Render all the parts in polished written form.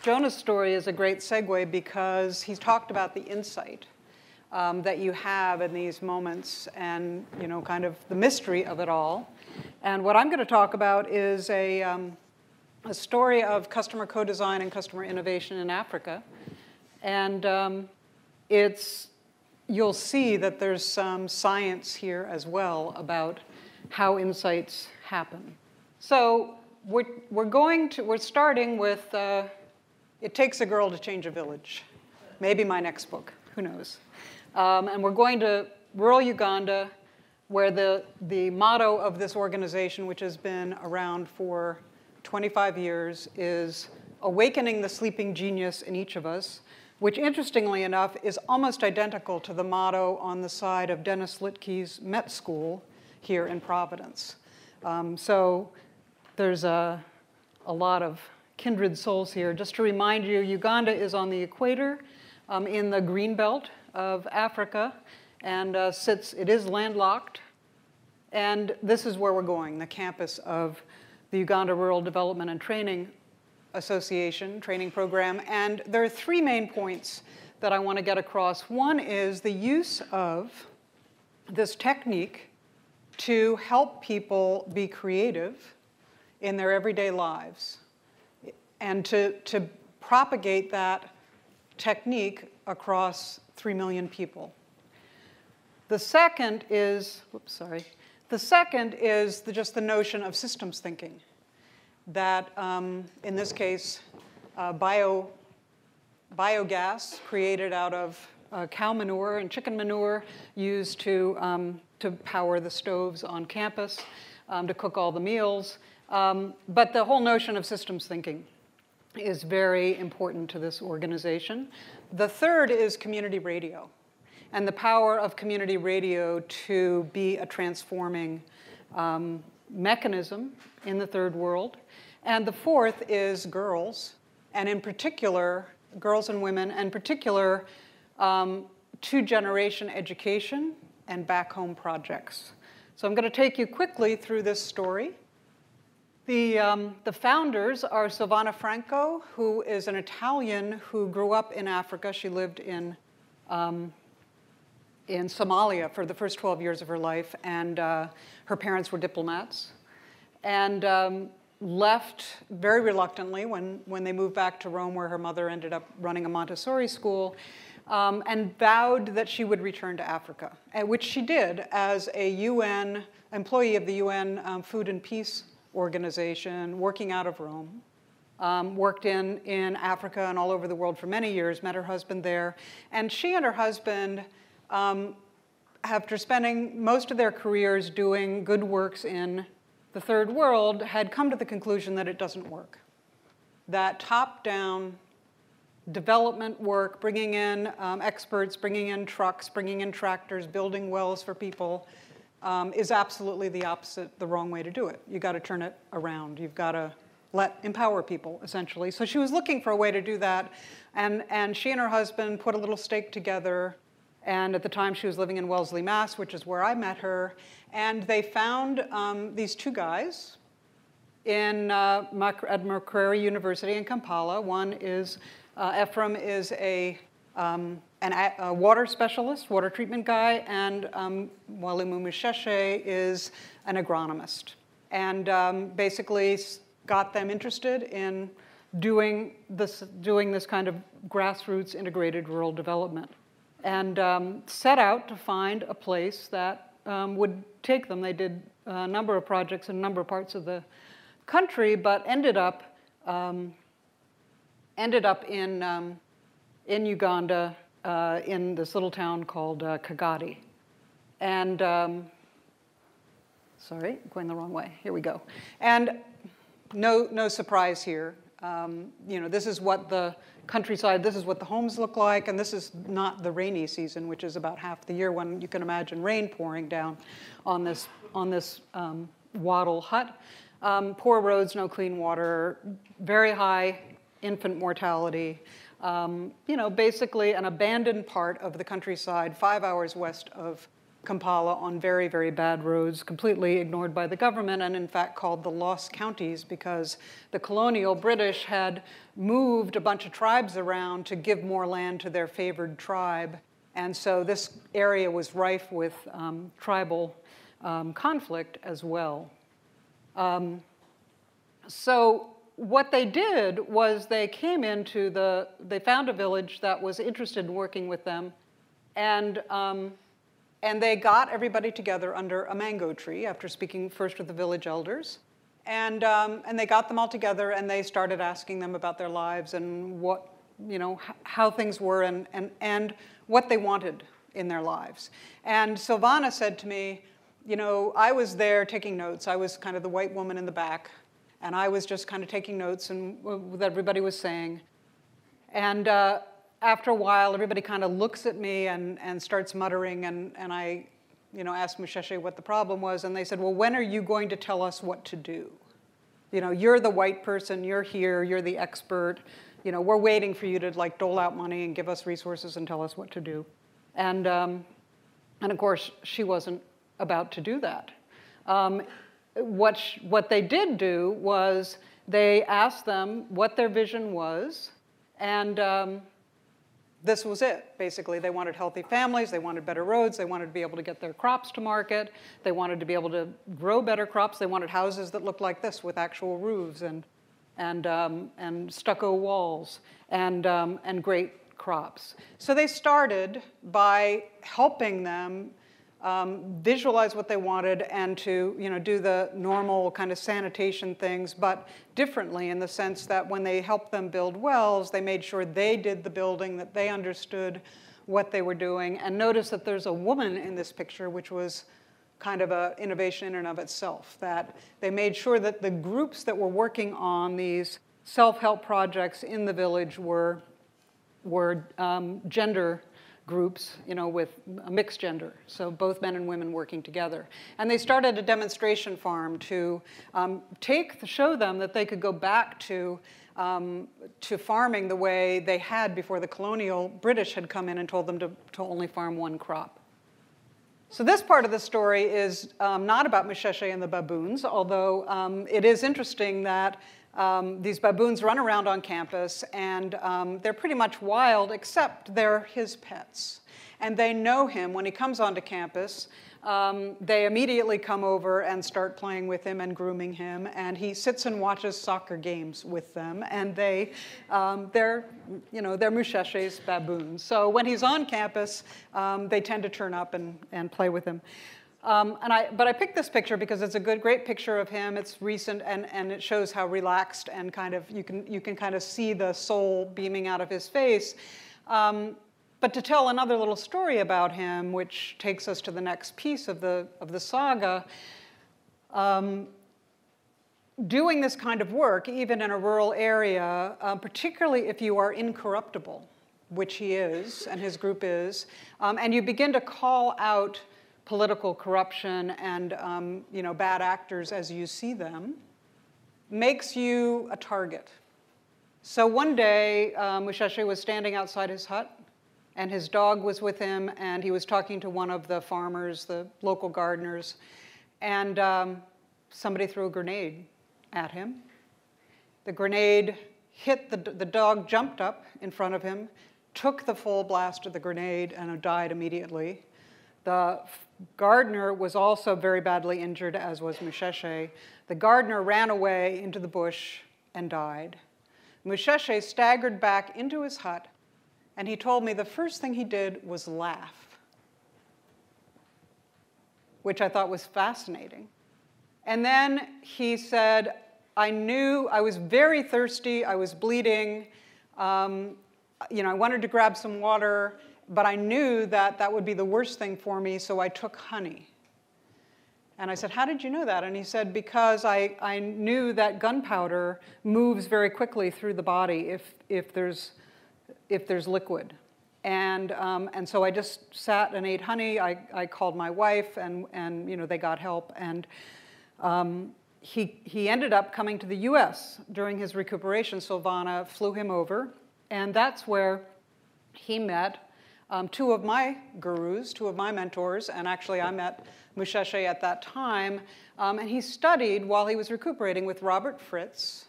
Jonah's story is a great segue because he's talked about the insight that you have in these moments and, kind of the mystery of it all. And what I'm going to talk about is a story of customer co-design and customer innovation in Africa. And you'll see that there's some science here as well about how insights happen. So we're starting with It Takes a Girl to Change a Village. Maybe my next book, who knows? And we're going to rural Uganda, where the motto of this organization, which has been around for 25 years, is awakening the sleeping genius in each of us, which interestingly enough is almost identical to the motto on the side of Dennis Litkey's Met School here in Providence. So there's a lot of kindred souls here. Just to remind you, Uganda is on the equator in the green belt of Africa, and it is landlocked. And this is where we're going, the campus of the Uganda Rural Development and Training Association training program. And there are three main points that I want to get across. One is the use of this technique to help people be creative in their everyday lives and to propagate that technique across 3 million people. The second is, just the notion of systems thinking. That, in this case, biogas created out of cow manure and chicken manure used to power the stoves on campus, to cook all the meals. But the whole notion of systems thinking is very important to this organization. The third is community radio and the power of community radio to be a transforming mechanism in the third world. And the fourth is girls, and in particular, girls and women, and in particular, two-generation education and back-home projects. So I'm going to take you quickly through this story. The founders are Silvana Franco, who is an Italian who grew up in Africa. She lived in Somalia for the first 12 years of her life, and her parents were diplomats, and left very reluctantly when they moved back to Rome, where her mother ended up running a Montessori school, and vowed that she would return to Africa, which she did as a UN employee of the UN Food and Peace Organization, working out of Rome. Worked in Africa and all over the world for many years, met her husband there. And she and her husband, after spending most of their careers doing good works in the third world, had come to the conclusion that it doesn't work. That top-down development work, bringing in experts, bringing in trucks, bringing in tractors, building wells for people, is absolutely the opposite, the wrong way to do it. You've got to turn it around. You've got to empower people, essentially. So she was looking for a way to do that, and she and her husband put a little stake together, and at the time she was living in Wellesley, Mass., which is where I met her, and they found these two guys at Makerere University in Kampala. One is, Ephraim is a water specialist, water treatment guy, and Mwalimu Musheshe is an agronomist. And basically got them interested in doing this kind of grassroots integrated rural development. And set out to find a place that would take them. They did a number of projects in a number of parts of the country, but ended up in Uganda, in this little town called Kagadi. And, sorry, going the wrong way. Here we go. And no surprise here. This is what the countryside, this is what the homes look like, and this is not the rainy season, which is about half the year when you can imagine rain pouring down on this wattle hut. Poor roads, no clean water, very high infant mortality. Basically an abandoned part of the countryside, 5 hours west of Kampala on very, very bad roads, completely ignored by the government, and in fact called the Lost Counties because the colonial British had moved a bunch of tribes around to give more land to their favored tribe. And so this area was rife with tribal conflict as well. So what they did was they came into they found a village that was interested in working with them, and they got everybody together under a mango tree after speaking first with the village elders. And they got them all together, and they started asking them about their lives and what, how things were and what they wanted in their lives. And Silvana said to me, I was there taking notes. I was kind of the white woman in the back, and I was just kind of taking notes and what everybody was saying. And after a while, everybody kind of looks at me and starts muttering, and I asked Musheshe what the problem was, and they said, well, when are you going to tell us what to do? You're the white person, you're here, you're the expert, we're waiting for you to dole out money and give us resources and tell us what to do. And of course, she wasn't about to do that. What they did do was they asked them what their vision was, and this was it, basically. They wanted healthy families, they wanted better roads, they wanted to be able to get their crops to market, they wanted to be able to grow better crops, they wanted houses that looked like this with actual roofs and stucco walls and great crops. So they started by helping them visualize what they wanted and to do the normal kind of sanitation things, but differently in the sense that when they helped them build wells, they made sure they did the building, that they understood what they were doing. And notice that there's a woman in this picture, which was kind of an innovation in and of itself, that they made sure that the groups that were working on these self-help projects in the village were gender groups, with a mixed gender, so both men and women working together. And they started a demonstration farm to show them that they could go back to farming the way they had before the colonial British had come in and told them to only farm one crop. So this part of the story is not about Musheshe and the baboons, although it is interesting that these baboons run around on campus, and they're pretty much wild, except they're his pets. And they know him. When he comes onto campus, they immediately come over and start playing with him and grooming him, and he sits and watches soccer games with them, and they're Musheshe's baboons. So when he's on campus, they tend to turn up and play with him. But I picked this picture because it's a great picture of him. It's recent, and it shows how relaxed and kind of you can kind of see the soul beaming out of his face. But to tell another little story about him, which takes us to the next piece of the saga, doing this kind of work, even in a rural area, particularly if you are incorruptible, which he is and his group is, and you begin to call out political corruption and bad actors as you see them, makes you a target. So one day, Musheshe was standing outside his hut, and his dog was with him, and he was talking to one of the farmers, the local gardeners, and somebody threw a grenade at him. The grenade hit, the dog jumped up in front of him, took the full blast of the grenade, and died immediately. The gardener was also very badly injured, as was Musheshe. The gardener ran away into the bush and died. Musheshe staggered back into his hut, and he told me the first thing he did was laugh, which I thought was fascinating. And then he said, I knew I was very thirsty, I was bleeding, I wanted to grab some water, but I knew that that would be the worst thing for me, so I took honey. And I said, how did you know that? And he said, because I knew that gunpowder moves very quickly through the body if there's liquid. And so I just sat and ate honey. I called my wife, and they got help. And he ended up coming to the US during his recuperation. Silvana flew him over, and that's where he met two of my gurus, two of my mentors, and actually I met Musheshe at that time, and he studied while he was recuperating with Robert Fritz,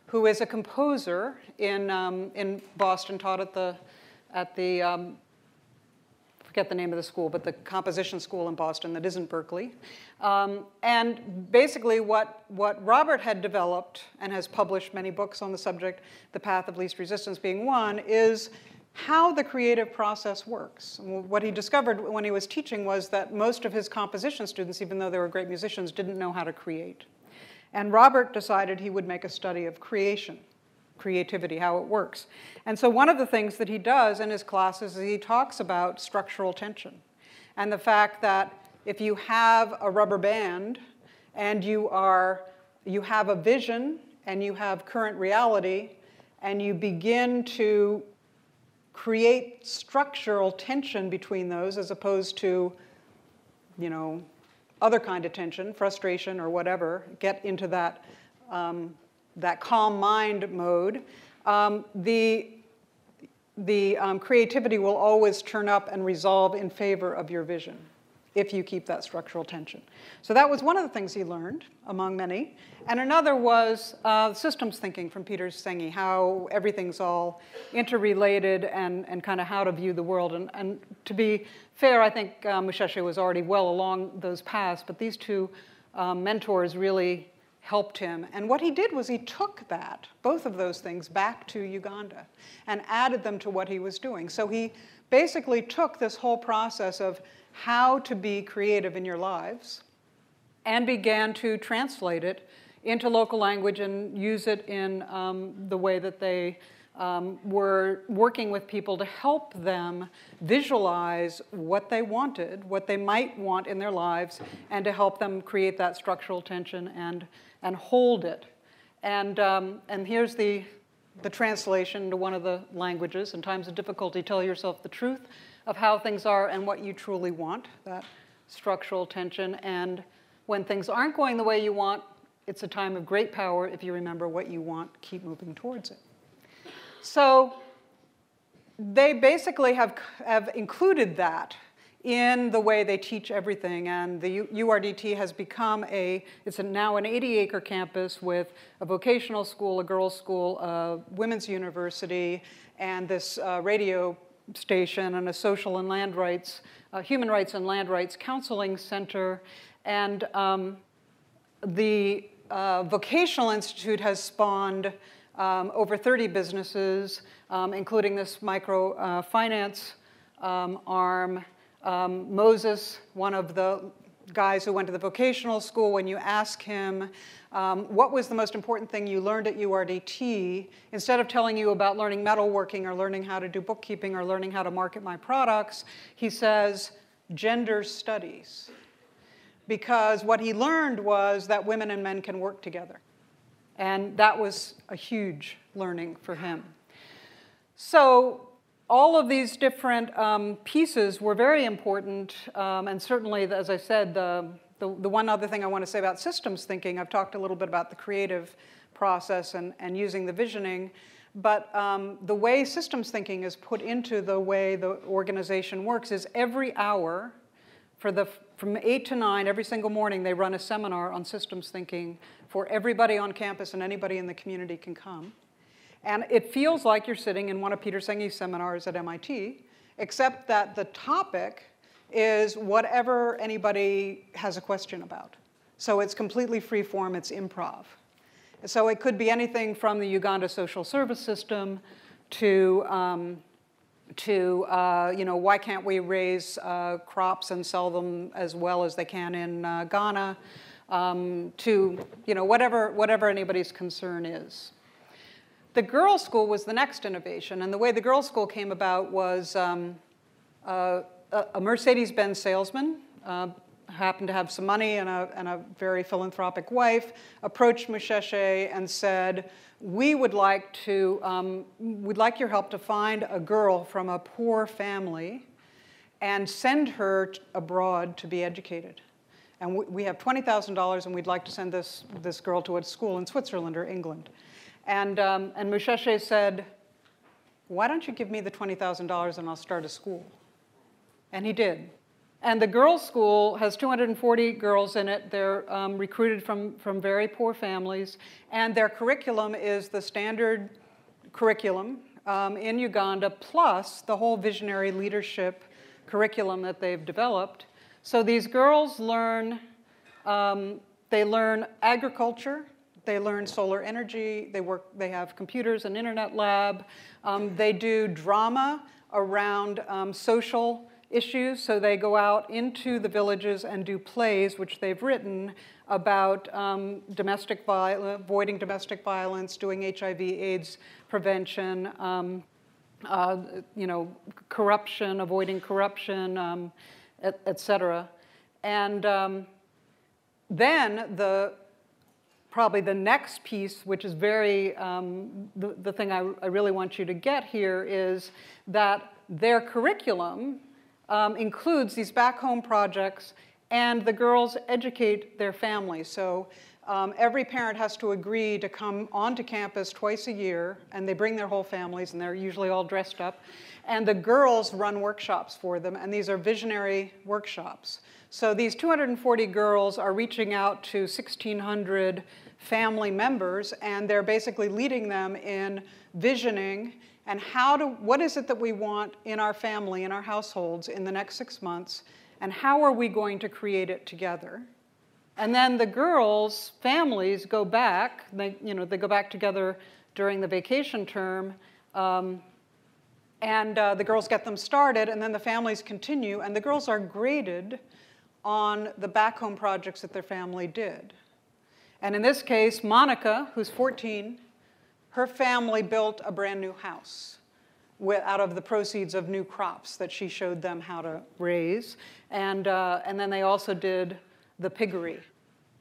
who is a composer in Boston, taught at the forget the name of the school, but the composition school in Boston that isn't Berkeley. And basically what Robert had developed and has published many books on the subject, The Path of Least Resistance being one, is how the creative process works. What he discovered when he was teaching was that most of his composition students, even though they were great musicians, didn't know how to create. And Robert decided he would make a study of creativity, how it works. And so one of the things that he does in his classes is he talks about structural tension and the fact that if you have a rubber band and you have a vision and you have current reality and you begin to create structural tension between those as opposed to, other kind of tension, frustration or whatever, get into that calm mind mode, the creativity will always turn up and resolve in favor of your vision if you keep that structural tension. So that was one of the things he learned, among many. And another was systems thinking from Peter Senge, how everything's all interrelated and kind of how to view the world. And to be fair, I think Musheshe was already well along those paths, but these two mentors really helped him. And what he did was he took that, both of those things, back to Uganda and added them to what he was doing. So he basically took this whole process of how to be creative in your lives and began to translate it into local language and use it in the way that they were working with people to help them visualize what they wanted, what they might want in their lives, and to help them create that structural tension and hold it. And here's the translation to one of the languages. In times of difficulty, tell yourself the truth of how things are and what you truly want, that structural tension. And when things aren't going the way you want, it's a time of great power. If you remember what you want, keep moving towards it. So they basically have included that in the way they teach everything. And the URDT has become it's now an 80-acre campus with a vocational school, a girls' school, a women's university, and this radio station, and a social and land rights, human rights and land rights counseling center. And the Vocational Institute has spawned over 30 businesses, including this microfinance arm. Moses, one of the guys who went to the vocational school, when you ask him what was the most important thing you learned at URDT, instead of telling you about learning metalworking or learning how to do bookkeeping or learning how to market my products, he says gender studies. Because what he learned was that women and men can work together. And that was a huge learning for him. So all of these different pieces were very important, and certainly, as I said, the one other thing I want to say about systems thinking, I've talked a little bit about the creative process and using the visioning, but the way systems thinking is put into the way the organization works is every hour, from 8 to 9, every single morning, they run a seminar on systems thinking for everybody on campus, and anybody in the community can come. And it feels like you're sitting in one of Peter Senge's seminars at MIT, except that the topic is whatever anybody has a question about. So it's completely free form, it's improv. So it could be anything from the Uganda social service system to why can't we raise crops and sell them as well as they can in Ghana, to whatever anybody's concern is. The girls' school was the next innovation, and the way the girls' school came about was a Mercedes-Benz salesman, happened to have some money and a very philanthropic wife, approached Musheshe and said, we'd like your help to find a girl from a poor family and send her abroad to be educated. And we have $20,000, and we'd like to send this girl to a school in Switzerland or England. And Musheshe said, why don't you give me the $20,000 and I'll start a school? And he did. And the girls' school has 240 girls in it. They're recruited from very poor families. And their curriculum is the standard curriculum in Uganda, plus the whole visionary leadership curriculum that they've developed. So these girls learn, they learn agriculture, they learn solar energy, they have computers, an internet lab. They do drama around social issues, so they go out into the villages and do plays, which they've written, about avoiding domestic violence, doing HIV/AIDS prevention, corruption, avoiding corruption, et cetera. And then probably the next piece, which is very, the thing I really want you to get here, is that their curriculum includes these back home projects, and the girls educate their families. So every parent has to agree to come onto campus twice a year, and they bring their whole families, and they're usually all dressed up. And the girls run workshops for them, and these are visionary workshops. So these 240 girls are reaching out to 1,600 family members, and they're basically leading them in visioning and what is it that we want in our family, in our households in the next 6 months, and how are we going to create it together? And then the girls' families go back, they go back together during the vacation term, and the girls get them started, and then the families continue, and the girls are graded on the back home projects that their family did. And in this case, Monica, who's 14, her family built a brand new house out of the proceeds of new crops that she showed them how to raise. And then they also did the piggery.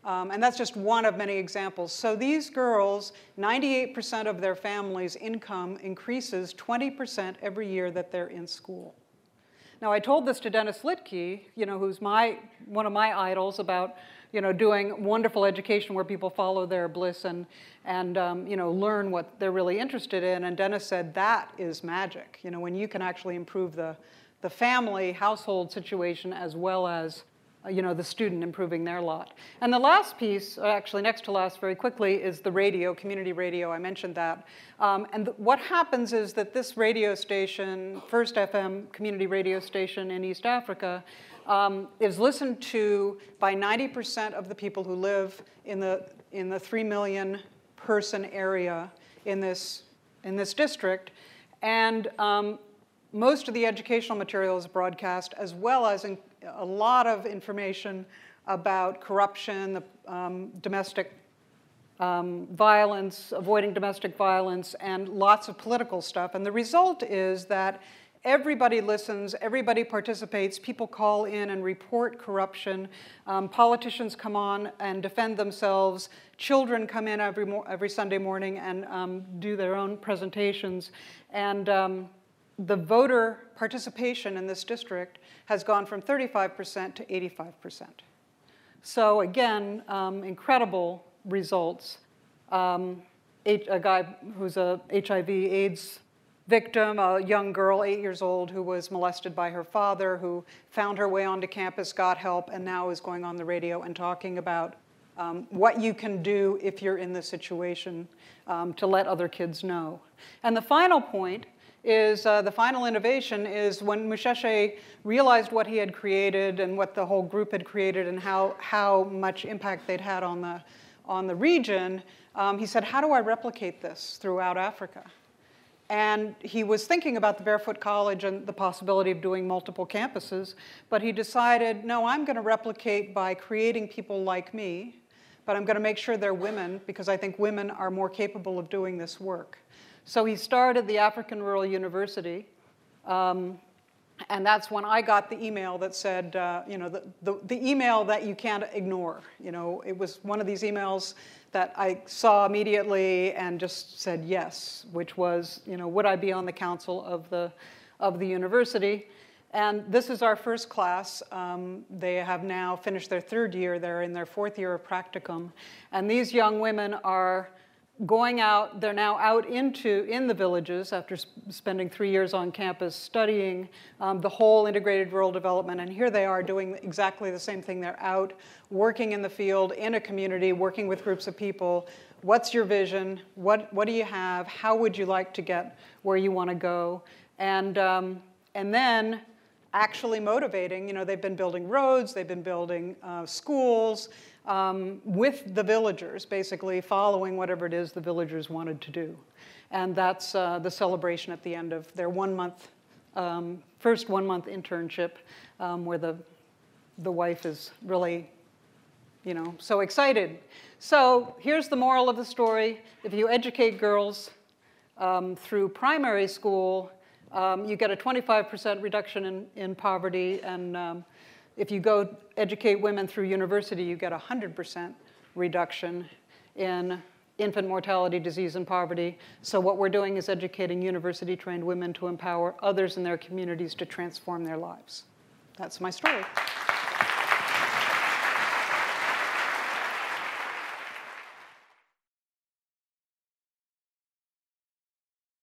And that's just one of many examples. So these girls, 98% of their family's income increases 20% every year that they're in school. Now, I told this to Dennis Litke, who's one of my idols, about doing wonderful education where people follow their bliss and learn what they're really interested in. And Dennis said, that is magic, when you can actually improve the family, household situation as well as the student improving their lot. And the last piece, actually next to last very quickly, is the radio, community radio. I mentioned that. And what happens is that this radio station, first FM community radio station in East Africa, is listened to by 90% of the people who live in the 3 million person area in this district. And most of the educational material is broadcast, as well as a lot of information about corruption, domestic violence, avoiding domestic violence, and lots of political stuff. And the result is that everybody listens, everybody participates, people call in and report corruption, politicians come on and defend themselves, children come in every Sunday morning and do their own presentations. And the voter participation in this district has gone from 35% to 85%. So again, incredible results. A guy who's a HIV/AIDS victim, a young girl, 8 years old, who was molested by her father, who found her way onto campus, got help, and now is going on the radio and talking about what you can do if you're in this situation to let other kids know. And the final point is, the final innovation is when Musheshe realized what he had created and what the whole group had created and how much impact they'd had on the region, he said, how do I replicate this throughout Africa? And he was thinking about the Barefoot College and the possibility of doing multiple campuses, but he decided, no, I'm going to replicate by creating people like me, but I'm going to make sure they're women, because I think women are more capable of doing this work. So he started the African Rural University, and that's when I got the email that said, the email that you can't ignore. It was one of these emails that I saw immediately and just said yes, which was, would I be on the council of the university? And this is our first class. They have now finished their 3rd year. They're in their 4th year of practicum. And these young women are going out, they're now out in the villages after spending 3 years on campus studying the whole integrated rural development. And here they are doing exactly the same thing. They're out working in the field, in a community, working with groups of people. What's your vision? What do you have? How would you like to get where you want to go? And then actually motivating. They've been building roads, they've been building schools with the villagers, basically following whatever it is the villagers wanted to do. And that's the celebration at the end of their first 1 month internship, where the wife is really, so excited. So here's the moral of the story. If you educate girls through primary school, you get a 25% reduction in poverty, and if you go educate women through university, you get a 100% reduction in infant mortality, disease, and poverty. So what we're doing is educating university-trained women to empower others in their communities to transform their lives. That's my story.